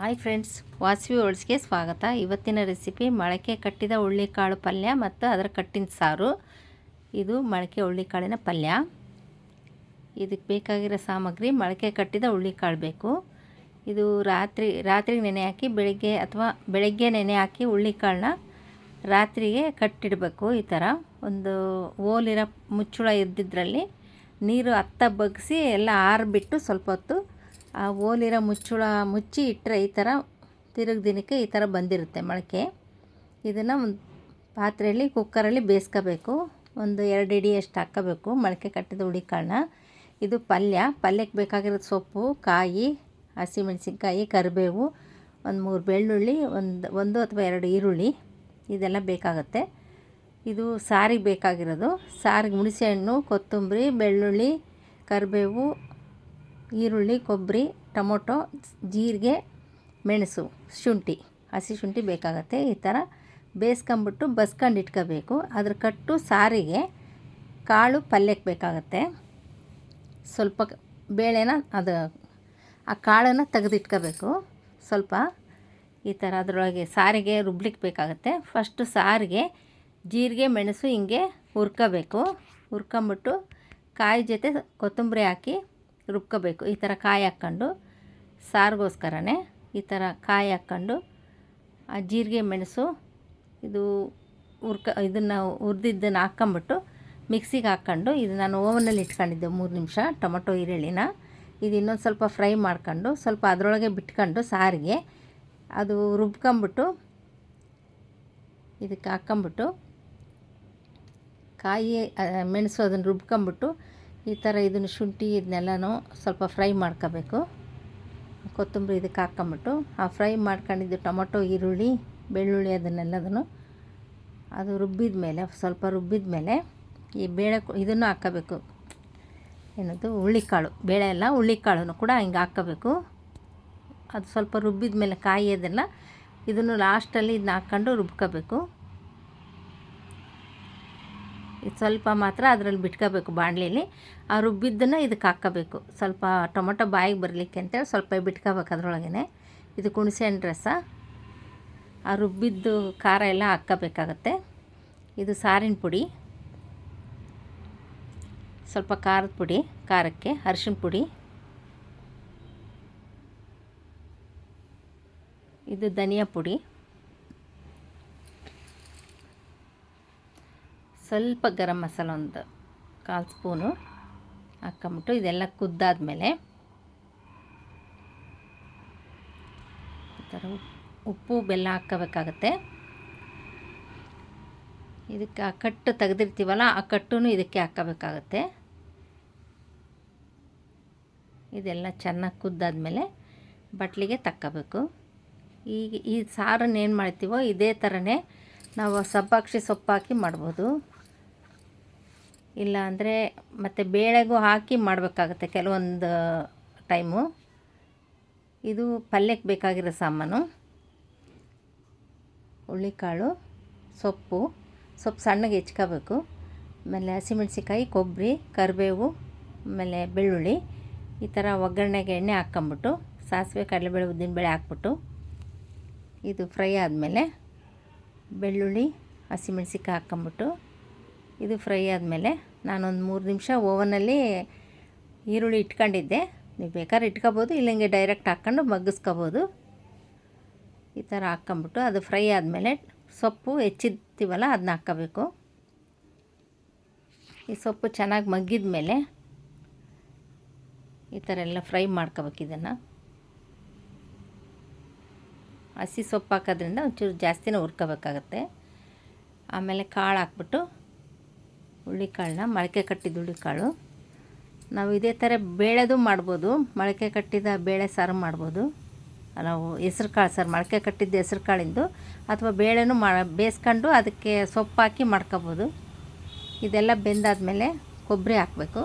Hi friends, Vasavi ವರ್ಲ್ಡ್ಸ್ಗೆ ಸ್ವಾಗತ. ಇವತ್ತಿನ recipe ಮೊಳಕೆ ಕಟ್ಟಿದ ಹುಳ್ಳಿಕಾಳು ಪಲ್ಯ ಮತ್ತು ಅದರ ಕಟ್ಟಿನ ಸಾರು. ಇದು ಮೊಳಕೆ ಹುಳ್ಳಿಕಾಳಿನ ಪಲ್ಯ. ಇದಕ್ಕೆ ಬೇಕಾಗಿರೋ ಸಾಮಗ್ರಿ: ಮೊಳಕೆ ಕಟ್ಟಿದ ಹುಳ್ಳಿಕಾಳು ಬೇಕು. ಇದು ರಾತ್ರಿಗೆ ನೆನೆ ಹಾಕಿ ಬೆಳಗ್ಗೆ ನೆನೆ ಹಾಕಿ ಹುಳ್ಳಿಕಾಳನ್ನ ರಾತ್ರಿಗೆ ಕಟ್ಟಿಡಬೇಕು. ಈ ಥರ ಒಂದು ಓಲಿರೋ ಮುಚ್ಚಳ ಇದ್ದಿದ್ರಲ್ಲಿ ನೀರು ಬಗ್ಗಿಸಿ ಎಲ್ಲ ಆರಿಬಿಟ್ಟು ಸ್ವಲ್ಪ ಹೊತ್ತು ಆ ಓಲಿರೋ ಮುಚ್ಚಳ ಮುಚ್ಚಿ ಇಟ್ಟರೆ ಈ ಥರ ತಿರುಗಿ ದಿನಕ್ಕೆ ಈ ಥರ ಬಂದಿರುತ್ತೆ ಮೊಳಕೆ. ಇದನ್ನು ಒಂದು ಪಾತ್ರೆಯಲ್ಲಿ ಕುಕ್ಕರಲ್ಲಿ ಬೇಯಿಸ್ಕೋಬೇಕು. ಒಂದು 2 ಹಿಡಿಯಷ್ಟು ಹಾಕ್ಕೋಬೇಕು ಮೊಳಕೆ ಕಟ್ಟಿದ ಹುಳಿಕಾಳನ್ನ. ಇದು ಪಲ್ಯಕ್ಕೆ ಬೇಕಾಗಿರೋದು: ಸೊಪ್ಪು, ಕಾಯಿ, ಹಸಿಮೆಣಸಿನ್ಕಾಯಿ, ಕರಿಬೇವು, ಒಂದು 3 ಬೆಳ್ಳುಳ್ಳಿ, ಒಂದು ಅಥವಾ 2 ಈರುಳ್ಳಿ, ಇದೆಲ್ಲ ಬೇಕಾಗುತ್ತೆ. ಇದು ಸಾರಿಗೆ ಬೇಕಾಗಿರೋದು: ಸಾರಿಗೆ ಹುಣಸೆಹಣ್ಣು, ಕೊತ್ತಂಬರಿ, ಬೆಳ್ಳುಳ್ಳಿ, ಕರಿಬೇವು, ಈರುಳ್ಳಿ, ಕೊಬ್ಬರಿ, ಟೊಮೊಟೊ, ಜೀರಿಗೆ, ಮೆಣಸು, ಹಸಿ ಶುಂಠಿ ಬೇಕಾಗತ್ತೆ. ಈ ಥರ ಬೇಯಿಸ್ಕೊಂಬಿಟ್ಟು ಬಸ್ಕೊಂಡು ಇಟ್ಕೋಬೇಕು. ಅದ್ರ ಕಟ್ಟು ಸಾರಿಗೆ ಕಾಳು ಪಲ್ಯಕ್ಕೆ ಬೇಕಾಗತ್ತೆ. ಸ್ವಲ್ಪ ಬೇಳೆನ ಆ ಕಾಳನ್ನು ತೆಗೆದಿಟ್ಕೋಬೇಕು. ಸ್ವಲ್ಪ ಈ ಥರ ಅದರೊಳಗೆ ಸಾರಿಗೆ ರುಬ್ಲಿಕ್ಕೆ ಬೇಕಾಗತ್ತೆ. ಫಸ್ಟು ಸಾರಿಗೆ ಜೀರಿಗೆ, ಮೆಣಸು ಹಿಂಗೆ ಹುರ್ಕೋಬೇಕು. ಹುರ್ಕೊಂಬಿಟ್ಟು ಕಾಯಿ ಜೊತೆ ಕೊತ್ತಂಬರಿ ಹಾಕಿ ರುಬ್ಕೋಬೇಕು. ಈ ಥರ ಕಾಯಿ ಹಾಕ್ಕೊಂಡು ಸಾರಿಗೋಸ್ಕರನೇ ಈ ಥರ ಕಾಯಿ ಹಾಕ್ಕೊಂಡು ಆ ಜೀರಿಗೆ, ಮೆಣಸು ಇದನ್ನು ಹುರಿದಿದ್ದನ್ನು ಹಾಕ್ಕೊಂಬಿಟ್ಟು ಮಿಕ್ಸಿಗೆ ಹಾಕ್ಕೊಂಡು, ಇದು ನಾನು ಓವನಲ್ಲಿ ಇಟ್ಕೊಂಡಿದ್ದೆ 3 ನಿಮಿಷ. ಟೊಮೊಟೊ, ಈರುಳ್ಳಿನ ಇದು ಇನ್ನೊಂದು ಸ್ವಲ್ಪ ಫ್ರೈ ಮಾಡ್ಕೊಂಡು ಸ್ವಲ್ಪ ಅದರೊಳಗೆ ಬಿಟ್ಕೊಂಡು ಸಾರಿಗೆ ಅದು ರುಬ್ಕೊಂಬಿಟ್ಟು ಇದಕ್ಕೆ ಹಾಕ್ಕೊಂಬಿಟ್ಟು ಕಾಯಿ, ಮೆಣಸು ಅದನ್ನು ರುಬ್ಕೊಂಬಿಟ್ಟು ಈ ಥರ ಇದನ್ನು ಶುಂಠಿ ಇದನ್ನೆಲ್ಲನೂ ಸ್ವಲ್ಪ ಫ್ರೈ ಮಾಡ್ಕೋಬೇಕು. ಕೊತ್ತಂಬರಿ ಇದಕ್ಕೆ ಹಾಕ್ಕೊಂಬಿಟ್ಟು ಆ ಫ್ರೈ ಮಾಡ್ಕೊಂಡಿದ್ದು ಟೊಮೊಟೊ, ಈರುಳ್ಳಿ, ಬೆಳ್ಳುಳ್ಳಿ ಅದನ್ನೆಲ್ಲದನ್ನು ಅದು ಸ್ವಲ್ಪ ರುಬ್ಬಿದ ಮೇಲೆ ಈ ಬೇಳೆ ಇದನ್ನು ಹಾಕ್ಕೋಬೇಕು. ಹುಳ್ಳಿಕಾಳು, ಬೇಳೆ ಎಲ್ಲ ಹುಳ್ಳಿಕಾಳನ್ನು ಕೂಡ ಹಿಂಗೆ ಹಾಕ್ಕೋಬೇಕು. ಅದು ಸ್ವಲ್ಪ ರುಬ್ಬಿದ ಮೇಲೆ ಕಾಯಿ ಇದನ್ನು ಲಾಸ್ಟಲ್ಲಿ ಇದನ್ನ ಹಾಕ್ಕೊಂಡು ರುಬ್ಕೋಬೇಕು. ಇದು ಸ್ವಲ್ಪ ಮಾತ್ರ ಅದರಲ್ಲಿ ಬಿಟ್ಕೋಬೇಕು ಬಾಣಲಿಲಿ. ಆ ರುಬ್ಬಿದ್ದನ್ನು ಇದಕ್ಕೆ ಹಾಕ್ಕೋಬೇಕು. ಸ್ವಲ್ಪ ಟೊಮೊಟೊ ಬಾಯಿಗೆ ಬರಲಿಕ್ಕೆ ಅಂತೇಳಿ ಸ್ವಲ್ಪ ಬಿಟ್ಕೋಬೇಕು ಅದರೊಳಗೇ. ಇದು ಹುಣಸೆಹಣ್ಣು ರಸ, ಆ ರುಬ್ಬಿದ್ದು ಖಾರ ಎಲ್ಲ ಹಾಕ್ಕೋಬೇಕಾಗತ್ತೆ. ಇದು ಸಾರಿನ ಪುಡಿ, ಸ್ವಲ್ಪ ಖಾರದ ಪುಡಿ, ಖಾರಕ್ಕೆ ಅರಿಶಿನ ಪುಡಿ, ಇದು ಧನಿಯಾ ಪುಡಿ, ಸ್ವಲ್ಪ ಗರಂ ಮಸಾಲ ಒಂದು 1/4 ಸ್ಪೂನು ಹಾಕ್ಕೊಂಬಿಟ್ಟು ಇದೆಲ್ಲ ಕುದ್ದಾದಮೇಲೆ ಈ ಥರ ಉಪ್ಪು, ಬೆಲ್ಲ ಹಾಕ್ಕೋಬೇಕಾಗತ್ತೆ. ಇದಕ್ಕೆ ಆ ಕಟ್ಟು ತೆಗೆದಿರ್ತೀವಲ್ಲ ಆ ಕಟ್ಟೂ ಇದಕ್ಕೆ ಹಾಕ್ಕೋಬೇಕಾಗತ್ತೆ. ಇದೆಲ್ಲ ಚೆನ್ನಾಗಿ ಕುದ್ದಾದಮೇಲೆ ಬಟ್ಲಿಗೆ ತಕ್ಕೋಬೇಕು. ಈಗ ಈ ಸಾರನ್ನು ಏನು ಮಾಡ್ತೀವೋ ಇದೇ ಥರನೇ ನಾವು ಸಬ್ಬಾಕ್ಷಿ ಸೊಪ್ಪು ಹಾಕಿ ಮಾಡ್ಬೋದು. ಇಲ್ಲ ಅಂದರೆ ಮತ್ತು ಬೇಳೆಗೂ ಹಾಕಿ ಮಾಡಬೇಕಾಗತ್ತೆ ಕೆಲವೊಂದು ಟೈಮು. ಇದು ಪಲ್ಯಕ್ಕೆ ಬೇಕಾಗಿರೋ ಸಾಮಾನು: ಹುಳ್ಳಿಕಾಳು, ಸೊಪ್ಪು ಸಣ್ಣಗೆ ಹೆಚ್ಕೋಬೇಕು. ಆಮೇಲೆ ಹಸಿಮೆಣಸಿನ್ಕಾಯಿ, ಕೊಬ್ಬರಿ, ಕರಿಬೇವು, ಆಮೇಲೆ ಬೆಳ್ಳುಳ್ಳಿ. ಈ ಥರ ಒಗ್ಗರಣೆಗೆ ಎಣ್ಣೆ ಹಾಕ್ಕೊಂಬಿಟ್ಟು ಸಾಸಿವೆ, ಕಡಲೆಬೇಳೆ, ಉದ್ದಿನಬೇಳೆ ಹಾಕ್ಬಿಟ್ಟು ಇದು ಫ್ರೈ ಆದಮೇಲೆ ಬೆಳ್ಳುಳ್ಳಿ, ಹಸಿಮೆಣಸಿನ್ಕಾಯಿ ಹಾಕ್ಕೊಂಬಿಟ್ಟು ಇದು ಫ್ರೈ ಆದಮೇಲೆ ನಾನೊಂದು 3 ನಿಮಿಷ ಓವನಲ್ಲಿ ಈರುಳ್ಳಿ ಇಟ್ಕೊಂಡಿದ್ದೆ. ನೀವು ಬೇಕಾದ್ರೆ ಇಟ್ಕೋಬೋದು, ಇಲ್ಲಂಗೆ ಡೈರೆಕ್ಟ್ ಹಾಕ್ಕೊಂಡು ಮಗ್ಗಿಸ್ಕೋಬೋದು. ಈ ಥರ ಹಾಕ್ಕೊಂಬಿಟ್ಟು ಅದು ಫ್ರೈ ಆದಮೇಲೆ ಸೊಪ್ಪು ಹೆಚ್ಚಿರ್ತೀವಲ್ಲ ಅದನ್ನ ಹಾಕ್ಕೋಬೇಕು. ಈ ಸೊಪ್ಪು ಚೆನ್ನಾಗಿ ಮಗ್ಗಿದ ಮೇಲೆ ಈ ಥರ ಎಲ್ಲ ಫ್ರೈ ಮಾಡ್ಕೋಬೇಕು. ಇದನ್ನು ಹಸಿ ಸೊಪ್ಪು ಹಾಕೋದ್ರಿಂದ ಒಂಚೂರು ಜಾಸ್ತಿನೇ ಹುರ್ಕೋಬೇಕಾಗತ್ತೆ. ಆಮೇಲೆ ಕಾಳು ಹಾಕ್ಬಿಟ್ಟು ಹುಳ್ಳಿಕಾಳನ್ನ, ಮೊಳಕೆ ಕಟ್ಟಿದ ಹುಳ್ಳಿಕಾಳು, ನಾವು ಇದೇ ಥರ ಬೇಳೆದು ಮಾಡ್ಬೋದು. ಮೊಳಕೆ ಕಟ್ಟಿದ ಬೇಳೆ ಸಾರು ಮಾಡ್ಬೋದು. ನಾವು ಹೆಸ್ರು ಕಾಳು ಸಾರು, ಮೊಳಕೆ ಕಟ್ಟಿದ್ದ ಹೆಸ್ರು ಕಾಳಿಂದು, ಅಥವಾ ಬೇಳೆನೂ ಬೇಯಿಸ್ಕೊಂಡು ಅದಕ್ಕೆ ಸೊಪ್ಪು ಹಾಕಿ ಮಾಡ್ಕೋಬೋದು. ಇದೆಲ್ಲ ಬೆಂದಾದಮೇಲೆ ಕೊಬ್ಬರಿ ಹಾಕಬೇಕು.